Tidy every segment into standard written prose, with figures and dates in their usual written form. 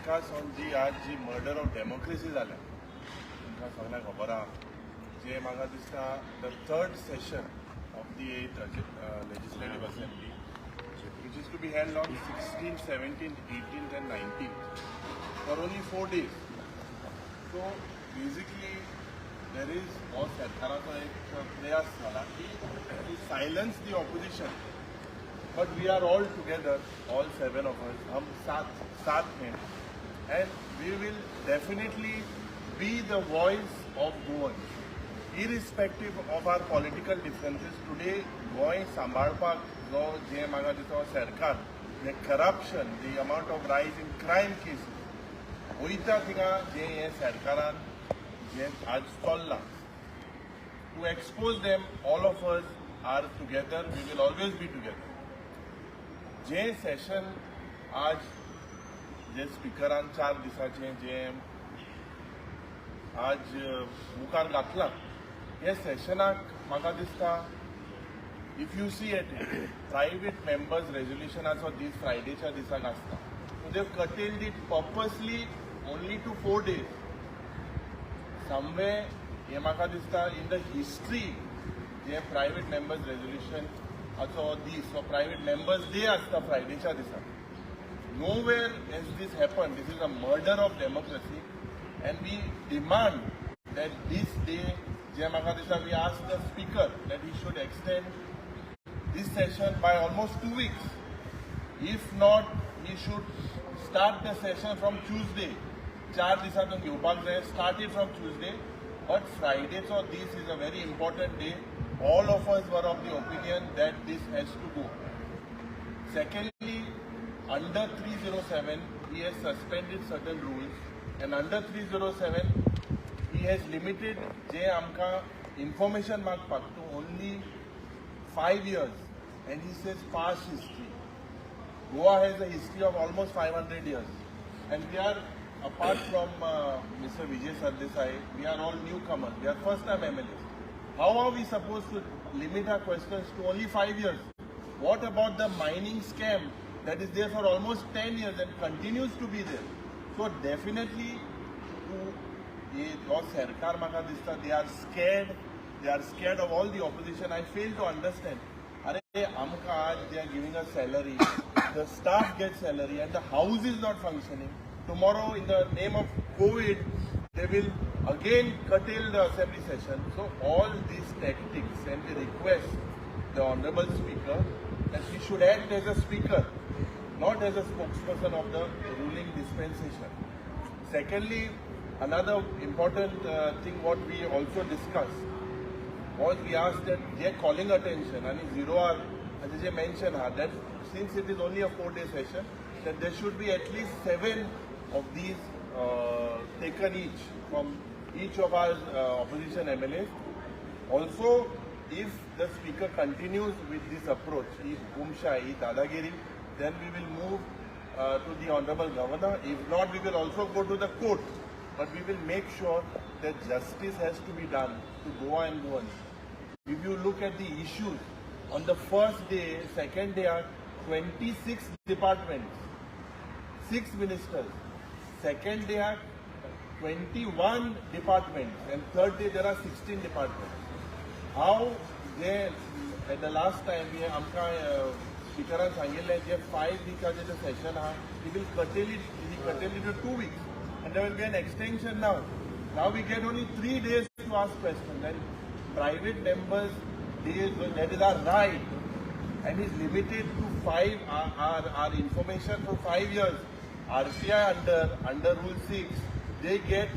Discuss on the murder of democracy जाल्या तुमकां सगळ्यांक खबर आहा जे म्हाका दिसता the third session of the 8th legislative assembly which is to be held on 16th, 17th, 18th and 19th for only 4 days. So basically there is और सरकाराचो एक प्रयास झाला की to silence the opposition, but we are all together, all 7 of us, हम साथ हैं, and we will definitely be the voice of Goans, irrespective of our political differences. Today Goa सांबाळपाक जो जे म्हाका दिसता सरकार the corruption, the amount of rise in crime cases वयता थिंगा जे हे सरकारान जे आज चल्लां to expose them, all of us are together, we will always be together. जे सेशन आज जे स्पिकरान 4 दिसाचे जे आज मुखार घातला हे सेशनाक म्हाका दिसता if you see it, private members resolution also this Fridayच्या दिसाक आसता. So they've curtailed it purposely only to 4 days. Somewhere हे म्हाका दिसता in the history जे private members resolution also this so private members day आसता Fridayच्या दिसाक. Nowhere has this happened. This is a murder of democracy, and we demand that this day je म्हाका दिसता we ask the speaker that he should extend this session by almost 2 weeks. If not, he should start the session from Tuesday. 4 दिसातून घेवपाक जाय, start it from Tuesday. But Friday, so this is a very important day. All of us were of the opinion that this has to go. Secondly, under 307, he has suspended certain rules, and under 307, he has limited je amka information मागपाक to only 5 years, and he says past history. Goa has a history of almost 500 years, and we are, apart from Mr. Vijay Sardesai, we are all newcomers. We are first-time MLAs. How are we supposed to limit our questions to only 5 years? What about the mining scam that is there for almost 10 years and continues to be there? So definitely, Sarkar म्हाका दिसता they are scared. They are scared of all the opposition. I fail to understand. Are amka aaj they are giving us salary, the staff gets salary, and the house is not functioning. Tomorrow, in the name of COVID, they will again curtail the assembly session. So all these tactics, and we request the honourable speaker that he should act as a speaker, not as a spokesperson of the ruling dispensation. Secondly, another important thing what we also discussed was we asked that they are calling attention and 0 hour as they mentioned that since it is only a 4-day session, that there should be at least 7 of these taken each from each of our opposition MLAs. Also, if the speaker continues with this approach, if Gumshahi, Dadagiri, then we will move to the Honorable Governor. If not, we will also go to the court. But we will make sure that justice has to be done to Goa and Goans. If you look at the issues, on the first day, second day are 26 departments, 6 ministers. Second day are 21 departments, and third day there are 16 departments. How they, at the last time, we amka speakeran सांगितले जे 5 weeks जे session ha, we will curtail it to 2 weeks. And there will be an extension now. Now we get only 3 days to ask questions. And private members, that is our right. And is limited to 5, our information for 5 years. RCI under Rule 6, they get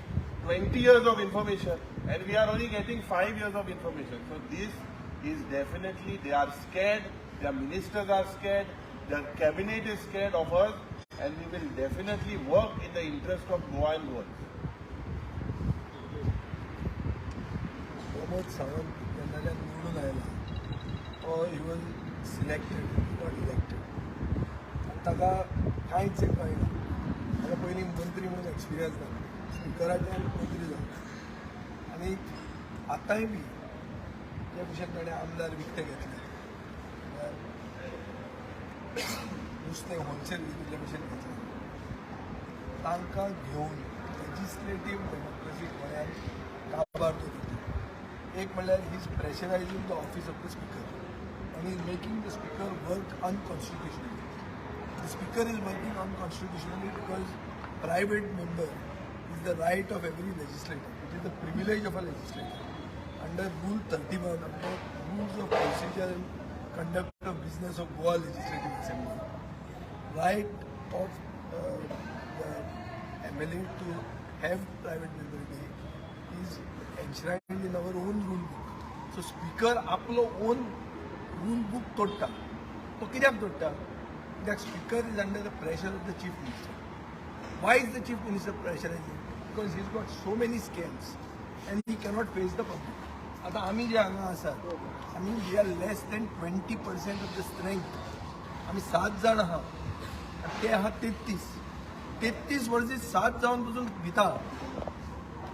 20 years of information. And we are only getting 5 years of information. So this is definitely, they are scared. Their ministers are scared. Their cabinet is scared of us. And we will definitely work in the interest of Goa and Goans. Pramod Sawant यांना निवडून आयला or he was selected, not elected. आणि ताका कांयच कळना. ताका पयलीं मंत्री म्हणून एक्सपिरियन्स ना. स्पिकराचे मंत्री जालो. आनी आतांय बी त्या भशेन ताणें आमदार विकते घेतले. नुस्तें होलसेल विकल्या भशेन घेतलें. तांकां घेवन लेजिस्लेटीव डेमोक्रेसी गोंयांत काबार दवरता. एक म्हणल्यार he is pressurising the office of the speaker आनी is making the speaker work unconstitutionally. The speaker is working unconstitutionally because private member is the right of every legislator. It is the privilege of a legislator. Under Rule 31 of the Rules of Procedure and Conduct of Business of Goa Legislative Assembly, right of the MLA to have private member day is enshrined in our own rule book. So Speaker आपलो own rule book तोडटा. तो कित्याक तोडटा? That Speaker is under the pressure of the Chief Minister. Why is the Chief Minister pressurizing? Because he's got so many scams and he cannot face the public. आता आम्ही जे हांगा आसात, आम्ही we are less than 20% of the strength. आम्ही 7 जाण आहात, ते आहात 33 वर्सीस 7 जावन पसून भिता.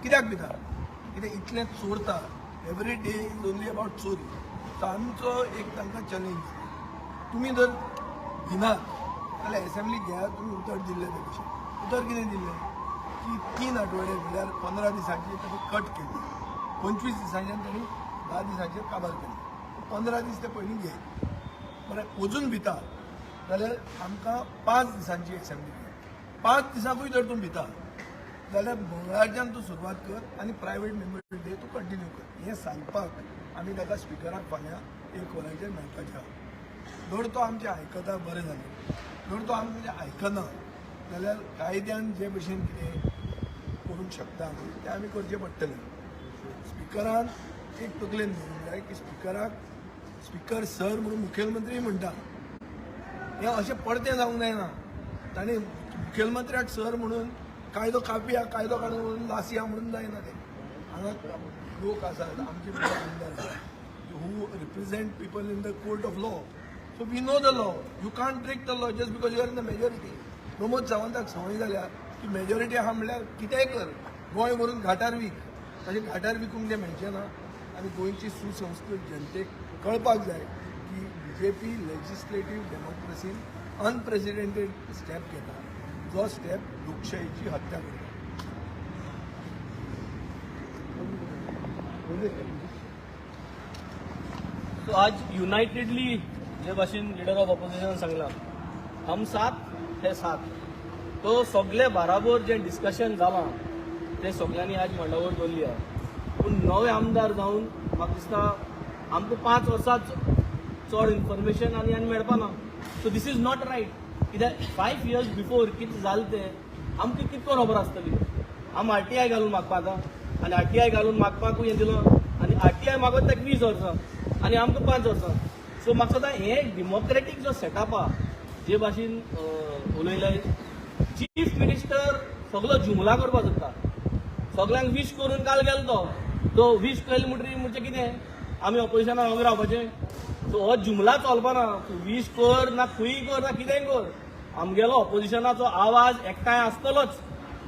कित्याक भिता? कित्याक इतलें चोरता. Every day is only about चोरी. सो आमचो एक तांकां चॅलेंज, तुमी जर भिनात जाल्यार एसेंब्ली घेयात, तुमी उतर दिल्ले ते भशेन. उतर कितें दिल्लें की 3 आठवडे म्हणल्यार 15 दिसांची ताणी कट केली, 25 दिसांच्यान ताणी 10 दिसांचेर काबार केली. 15 दीस ते पयलीं घे. बरें अजून भिता जाल्यार आमकां 5 दिसांची एसेंब्ली घे. 5 दिसांकूय जर तूं भिता जाल्यार मंगळारच्यान तूं सुरवात कर आनी प्रायवेट मेंबर डे तूं कंटिन्यू कर. हें सांगपाक आमी ताका स्पिकराक फाल्यां 1 वरांचेर मेळपाचें आहा. जर तो आमचें आयकता बरें जालें. जर तो आमचें आयकना जाल्यार कायद्यान जे भशेन कितें करूंक शकता तें आमी करचें पडटलें. स्पिकरान एक तकलेन दवरूंक जाय की स्पिकराक स्पिकर सर म्हणून मुखेलमंत्री म्हणटा. हें अशें पडतें जावंक जायना. ताणें मुखेलमंत्र्याक सर म्हणून कायदो कापया, कायदो काडून लासया म्हणून जायना तें. हांगा लोक आसात आमचे who represent people in the court of law. So we know the law. You can't break the law just because you are in the majority. Pramod सावंताक संवय जाल्या की मेजॉरिटी आहा म्हणल्यार कितेंय कर, गोंय व्हरून घाटार वीक. तशें घाटार विकूंक तें मेळचें ना. आनी गोंयची सुसंस्कृत जनतेक कळपाक जाय की BJP लेजिस्लेटीव डेमोक्रेसीन अनप्रेसिडेंटेड स्टेप घेता, जो स्टेप लोकशायेची हत्या करता. तो आज युनायटेडली जे भाशेन लिडर ऑफ ऑपोजिशन सांगला, हम साथ हे साथ. तो सगळे बाराबर जे डिस्कशन जालां ते सगळ्यांनी आज मंडावर दवरली आहा. पूण नवे आमदार जावन म्हाका दिसता आमकां 5 वर्सां चड इन्फॉर्मेशन आनी मेळपाना. So this is not right. कित्याक 5 years बिफोर कितें जालें तें आमकां कितको खबर आसतली. आम RTI घालून मागपाक आनी RTI घालून मागपाकूय हें दिलो आनी RTI मागत ताका 20 वर्सां आनी आमकां 5 वर्सां. सो म्हाका दिसता हें डेमोक्रेटीक जो सेटअप आहा जे भाशेन उलयले, चीफ मिनिस्टर सगळो जुमला करपाक सोदता. सगळ्यांक विश करून काल गेलो तो विश केले म्हणचे कितें आमी ऑपोजिशनाक हांगा रावपाचें. सो हो जुमला चलपाना. विश कर ना खंयी कर ना कितेंय कर, आमगेलो ऑपोजिशनाचो आवाज एकठांय आसतलोच.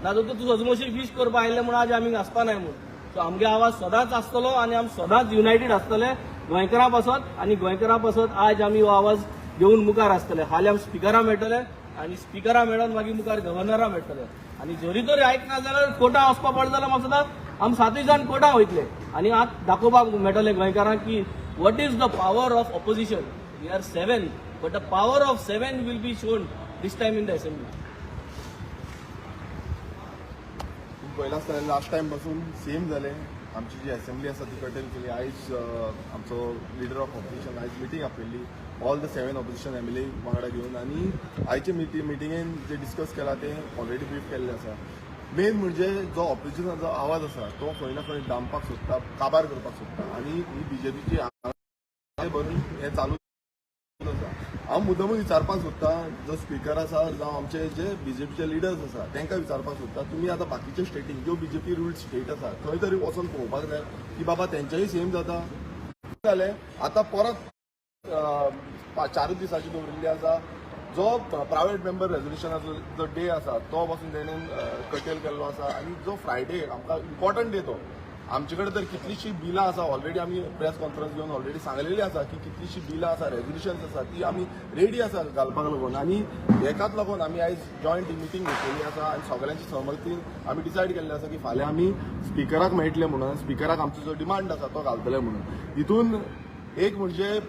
नाजाल्यार तूं सजमोशी विश करपा आयिल्लें म्हणून आज आमी आसपा नाय म्हणून. सो आमगे आवाज सदांच आसतलो आनी आमी सदांच युनायटेड आसतले गोंयकारां पासत. आनी गोंयकारां पासत आज आमी हो आवाज घेवन मुखार आसतले. हालीं आमी स्पिकरां मेळटले आनी स्पिकरां मेळोन मागीर मुखार गव्हर्नरां मेळटले. आनी जरी तरी आयकना जाल्यार कोर्टां वचपा पडलें जाल्यार म्हाका दिसता आमी 7 जाण कोर्टां वयतले आनी आज दाखोवपाक मेळटलें गोंयकारांक की what is the power of opposition. We are 7 but the power of 7 will be shown this time in the assembly. पहिलाच लास्ट टायम पासून सेम जालें. आमची जी असेंब्ली आसा ती कर्टेल केली. आयज आमचो लिडर ऑफ ऑपोजिशन आयज मिटींग आपयल्ली ऑल द 7 ऑपोजिशन MLA वांगडा घेवन. आनी आयचे मिटींगेन जे डिस्कस केला तें ऑलरेडी ब्रीफ केल्लें आसा. मेन म्हणजे जो ऑपोजिशनाचो आवाज आसा तो खंय ना खंय दामपाक सोदता, काबार करपाक सोदता. आनी ही BJPची भरून हें चालू आसा. हांव मुद्दमूच विचारपाक सोदता जो स्पीकर आसा जावं आमचे जे BJPचे लिडर्स आसा तांकां विचारपाक सोदता, तुमी आतां बाकीचे स्टेटीन ज्यो BJP रूल्ड स्टेट आसा थंय तरी वचून पळोवपाक जाय की बाबा तेंच्याय सेम जाता जालें. आतां परत 4 दिसांची दवरिल्ली आसा. जो प्रायवेट मेंबर रेजोल्युशनाचो जो डे आसा तो पासून तेणेन कर्टेल केल्लो आसा. आनी जो फ्रायडे आमकां इम्पॉर्टंट डे तो आमचे कडेन तर कितलीशी बिलां आसा ऑलरेडी आमी प्रेस कॉन्फरन्स घेवन ऑलरेडी सांगलेली आसा की कितलीशी बिलां आसा रेजोल्युशन्स आसा ती आमी रेडी आसा घालपाक लागून आनी हेकाच लागून आमी आयज जॉयंट मिटींग घेतलेली आसा आनी सगळ्यांची सहमतीन आमी डिसायड केल्लें आसा की फाल्यां आमी स्पिकराक मेळटले म्हणून स्पिकराक आमचो जो डिमांड आसा तो घालतले म्हणून. हितून एक म्हणजे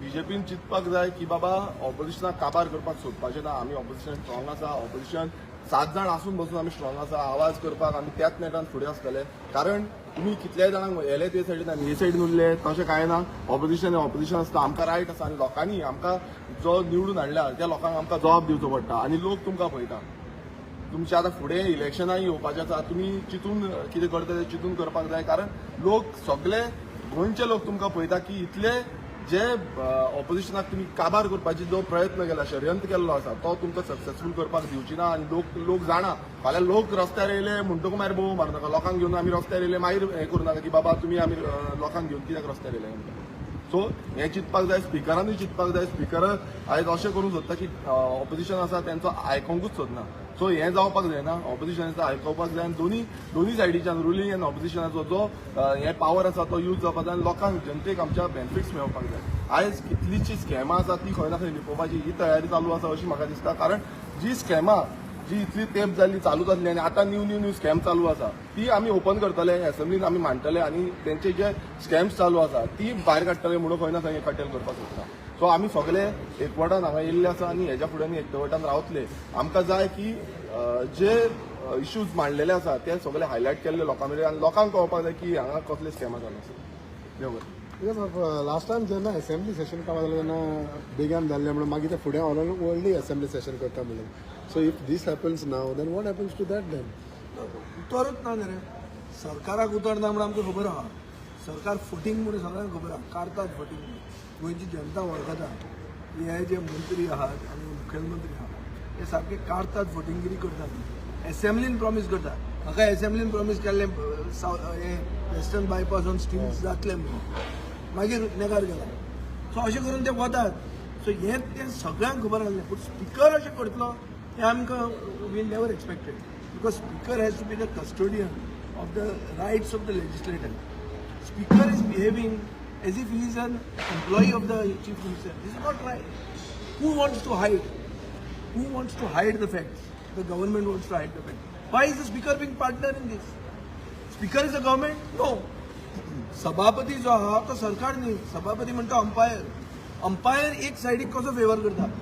बीजेपीन चिंतपाक जाय की बाबा ऑपोजिशनाक काबार करपाक सोदपाचें ना. आमी ऑपोजिशन स्ट्रॉंग आसा. ऑपोजिशन 7 जाण आसून बसून आमी स्ट्रॉंग आसा. आवाज करपाक आमी त्याच नेटान फुडें आसतले. कारण तुमी कितल्याय जाणांक येले ते सायडीन आनी हे सायडीन उरले तशें कांय ना. ऑपोजिशन आसता. आमकां रायट आसा आनी लोकांनी आमकां जो निवडून हाडला त्या लोकांक आमकां जबाब दिवचो पडटा आनी लोक तुमकां पळयता. तुमचे आतां फुडें इलेक्शनाय येवपाचें आसा. तुमी चिंतून कितें करता तें चिंतून करपाक जाय. कारण लोक सगळे गोंयचे लोक तुमकां पळयता की इतले जे ऑपोजिशनाक तुमी काबार करपाचे जो प्रयत्न केला षडयंत्र केल्लो आसा तो तुमकां सक्सेसफूल करपाक दिवची ना. आनी लोक जाणा फाल्यां लोक रस्त्यार येयले म्हणटकूच मागीर बोव मारनाका. लोकांक घेवन आमी रस्त्यार येयले मागीर हें करूं नाका की बाबा तुमी आमी लोकांक घेवन कित्याक रस्त्यार येयले म्हणटा. सो हें चिंतपाक जाय. स्पिकरानूय चिंतपाक जाय. स्पिकर आयज अशें करूंक सोदता की ऑपोजिशन आसा तेंचो आयकोंकूच सोदना. सो हें जावपाक जायना. ऑपोजिशनाचो आयकोवपाक जाय आनी दोनी सायडीच्यान रुलींग आनी ऑपोजिशनाचो जो हे पावर आसा तो यूज जावपाक जाय आनी लोकांक जनतेक आमच्या बेनिफिट्स मेळपाक जाय. आयज कितलींशीं स्कॅमां आसा ती खंय ना खंय लिपोवपाची ही तयारी चालू आसा अशी म्हाका दिसता. कारण जी स्कॅमां जी इतली तेंप जाल्ली चालू जाल्ली आनी आतां न्यू स्कॅम चालू आसा ती आमी ओपन करतले एसेंब्लीन आमी मांडटले आनी तेंचे जे स्कॅम्स चालू आसा ती भायर काडटले म्हणून खंय ना खंय कटेल करपाक सोदता. सो आमी सगळे एकवटान हांगा येयल्ले आसा आनी हेच्या फुडें आमी एकवटान रावतले. आमकां जाय की जे इश्यूज मांडलेले आसा ते सगळे हायलायट केल्ले लोकां मेरेन आनी लोकांक कळपाक जाय की हांगा कसले स्कॅमां चालू आसा. देव बरें. बिकॉज लास्ट टायम जेन्ना असेंब्ली सेशन काम जालें तेन्ना बेगीन जाल्लें म्हणून मागीर ते फुडें व्हडली असेंब्ली सेशन करता म्हणून. So if this happens now then what happens to that then. उतरूच ना रे. सरकाराक उतरना म्हणून आमकां खबर आहा. सरकार फुटींग म्हणून सगळ्यांक खबर आहा. काडटात फुटींग म्हणून. गोंयची जनता वळखता. हे जे मंत्री आहात आनी मुखेलमंत्री आहात हे सारके काडटात फुटींगगिरी करतात. एसेंब्लीन प्रॉमीस करतात. म्हाका एसेंब्लीन प्रॉमीस केल्लें हे वेस्टर्न बायपास ऑन स्टील्स जातलें म्हणून मागीर नेकार केला. सो अशें करून ते वतात. सो हें तें सगळ्यांक खबर आसलें. पूण स्पिकर अशें करतलो हें आमकां we never expected. Because speaker has to be the custodian of the rights of the legislator. Speaker is behaving as if he is an employee of the chief minister. This is not right. Who wants to hide? Who wants to hide the facts? The government wants to hide the facts. Why is the speaker being partner in this? Speaker is the government? No. सभापती जो आहा तो सरकार न्ही. सभापती म्हणटा umpire. Umpire एक सायडीक कसो फेवर करता.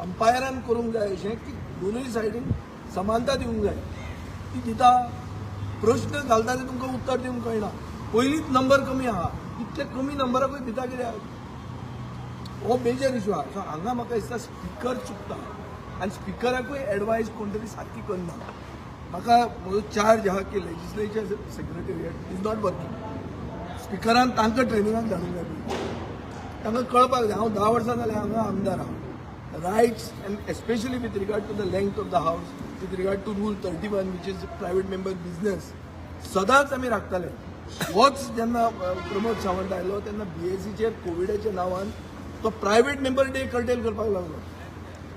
अंपायरान करूंक जाय अशें की दोनूय सायडीन समानता दिवंक जाय. ती दिता. प्रश्न घालता ते तुमकां उत्तर दिवंक कळना. पयलींच नंबर कमी आहा. इतले कमी नंबराकूय भिता कित्याक? हो मेजर इशू आहा. सो हांगा म्हाका दिसता स्पिकर चुकता आनी स्पिकराकूय एडवायस कोण तरी सारकी करना. म्हाका म्हजो चार्ज आहा की legislature secretariat is not working. स्पिकरान तांकां ट्रेनिंगाक धाडूंक जाय. तांकां कळपाक जाय. हांव 10 वर्सां जालें हांगा आमदार आहा. Rights and especially with regard to the length of the house, with regard to rule 31 which is private member business सदांच आमी राखताले. होच जेन्ना प्रमोद सावंत आयलो तेन्ना BSCचेर कोविडाच्या नांवान तो प्रायवेट मेंबर डे कर्टेल करपाक लागलो.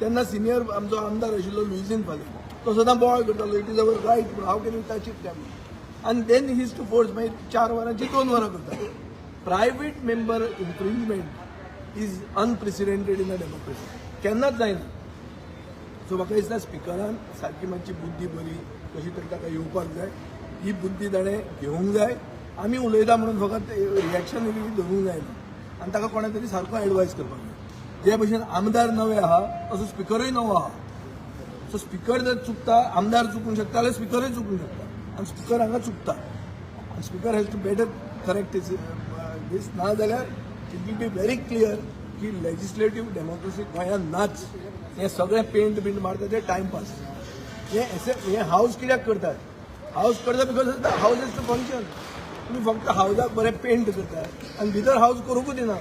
तेन्ना सिनियर आमचो आमदार आशिल्लो लुईजीन फाले तो सदां बोवाळ करतालो it is our right how can you touch it. आनी देन हीज टू फोर्स मागीर 4 वरांची 2 वरां करता. Private member infringement is unprecedented in a democracy. केन्नाच जायना. सो म्हाका दिसता स्पिकरान सारकी मातशी बुद्धी बरी कशी तरी ताका येवपाक जाय. ही बुद्धी ताणें घेवंक जाय. आमी उलयता म्हणून फकत रिएक्शन धरूंक जायना आनी ताका कोणा तरी सारको एडवायस करपाक जाय. जे भशेन आमदार नवे आहा तसो स्पिकरूय नवो आहा. सो स्पिकर जर चुकता आमदार चुकूंक शकता जाल्यार स्पिकरूय चुकूंक शकता आनी स्पिकर हांगा चुकता. आनी speaker has to better correct this ना जाल्यार it will be very clear की लेजिस्लेटीव डेमोक्रेसी गोंयांत नाच. हें सगळें पेंट बिंट मारता ते टायमपास. हे हावस कित्याक करतात? हावस करता बिकॉज हावस इज टू फंक्शन. तुम्ही फक्त हावजाक बरें पेंट करतात आनी भितर हावस करूंकूच दिना.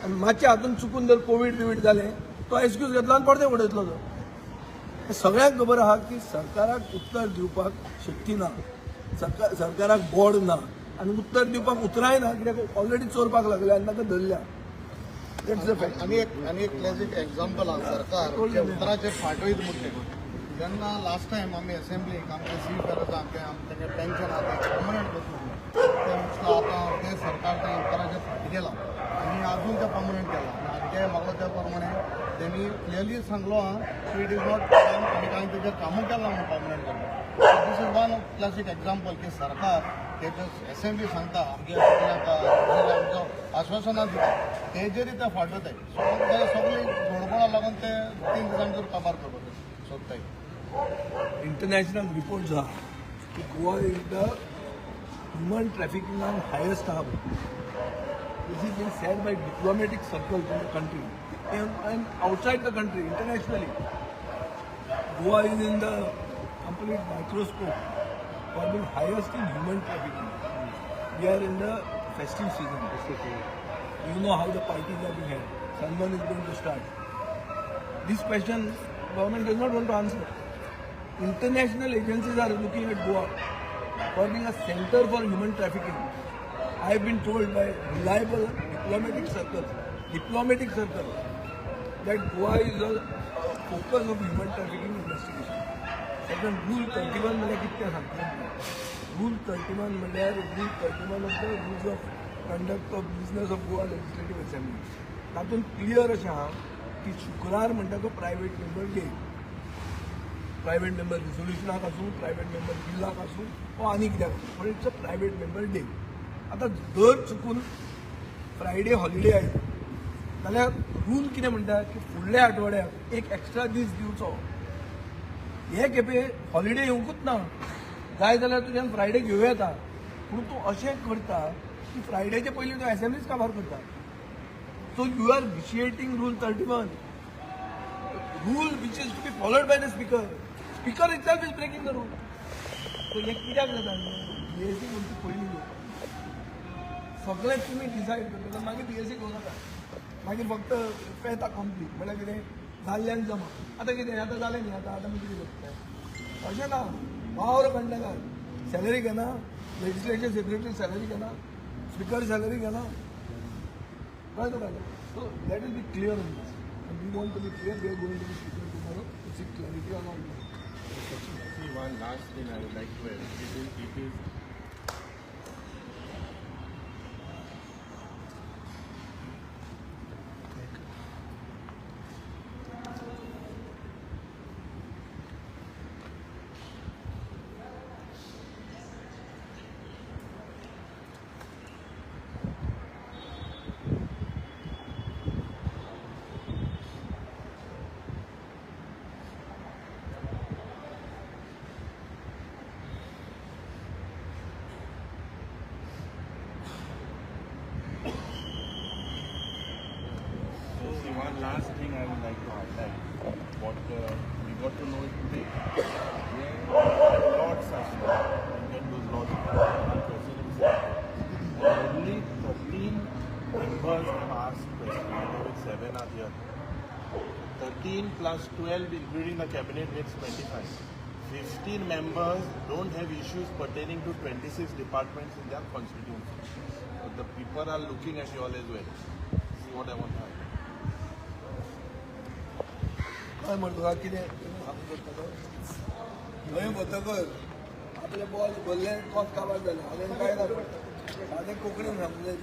आनी मातशें हातून चुकून जर कोवीड बिवीड जालें तो एक्सक्यूज घेतलो आनी परते उडयतलो तो. सगळ्यांक खबर आहा की सरकाराक उत्तर दिवपाक शक्ती ना. सरकाराक बोर्ड ना आनी उत्तर दिवपाक उतराय ना कित्याक ऑलरेडी चोरपाक लागले आनी ताका धरल्या. That's the fact. आनी एक क्लासीक एग्जाम्पल आहा. सरकार उतराचे फाटोयत मुद्दे जेन्ना लास्ट टायम आमी असेंब्लीक आमचे सीट आसा आमचे पेन्शन आहा ते परमनंट करता आता ते सरकार त्या उत्तराचे फाटी गेला आणि अजून ते पर्मनंट केला आणि आमचे म्हाका त्या प्रमाणे त्यांनी क्लियरली सांगलो की इट इज नॉट आमी कांय तेजेर कामू केला म्हणून पर्मनंट केला. This is one classic example की सरकार तेजे एसेंब्ली सांगता आमगे आमचो आश्वासनां दिता तेजेर ते फाटत आहे. सो ते सगळी घडपणां लागून ते 3 दिसांचेर काबार करपाक सोदताय. इंटरनॅशनल रिपोर्ट्स आहा की गोवा इज द ह्युमन ट्रॅफिकिंगान highest hub. This is being said by diplomatic circles in the country and outside the country, internationally. Goa is in the complete microscope for being highest in human trafficking. We are in the festive season. You know how the parties are being held. Sunburn is going to start. This question government does not want to answer. International agencies are looking at Goa for being a center for human trafficking. I have been told by reliable diplomatic circles that Goa is a focus of human trafficking investigation. Second, Rule 31 म्हणजे कितके सांगता? Rule 31 म्हणल्यार Rule 31 of the Rules of Conduct of Business of Goa Legislative Assembly. तातूंत clear अशें आहा की शुक्रार म्हणटा तो private member day. Private member रिझोल्युशनाक आसूं, प्रायवेट मेंबर बिलाक आसूं, वा आनी कित्याक आसूं, पण it's a private member day. आता दर चुकून फ्रायडे हॉलिडे आयलो जाल्यार रूल कितें म्हणटा की फुडल्या आठवड्याक एक एक्स्ट्रा दीस दिवचो. हे खेपे हॉलिडे येवंकूच ना. जाय जाल्यार तुज्यान फ्रायडे घेवं येता, पूण तूं अशें करता की फ्रायडेचे पयलीं तूं एसेंब्लीच काबार करता. So you are vitiating rule 31, rule which is to be followed by the speaker. Speaker itself is breaking the rule. So हे कित्याक जाता? बीएससी म्हणटा पयलीं सगळें तुमी डिसायड करता, मागीर बीएससी घेवं नाका. मागीर फक्त पेता कंप्लीट म्हळ्यार कितें जाल्ल्यान जमा. आतां कितें आतां जालें न्ही, आतां आमी कितें करता? अशें ना. पावर कंडक्टर सॅलरी घेना, लेजिस्लेचर सेक्रेटरी सॅलरी घेना, स्पीकर सॅलरी घेना. कळ्ळें तुका? So that will be clear on this. We want to be clear. We are going to be speaker tomorrow to seek clarity on all this. See, one last thing I would like to add. It is one last thing I would like to highlight. What we got to know today. Lots of stuff. Indian those laws. Only 13 members have asked questions. Out of which 7 are here. 13 plus 12, including the cabinet, makes 25. 15 members don't have issues pertaining to 26 departments in their constituency. So the people are looking at you all as well. See what I want to highlight. काय म्हणतो कितें सांगू शकता? थंय वतकर आपले ball भरले cos काबार जाले. हांवें काय ना सादें कोंकणीन सांगलें.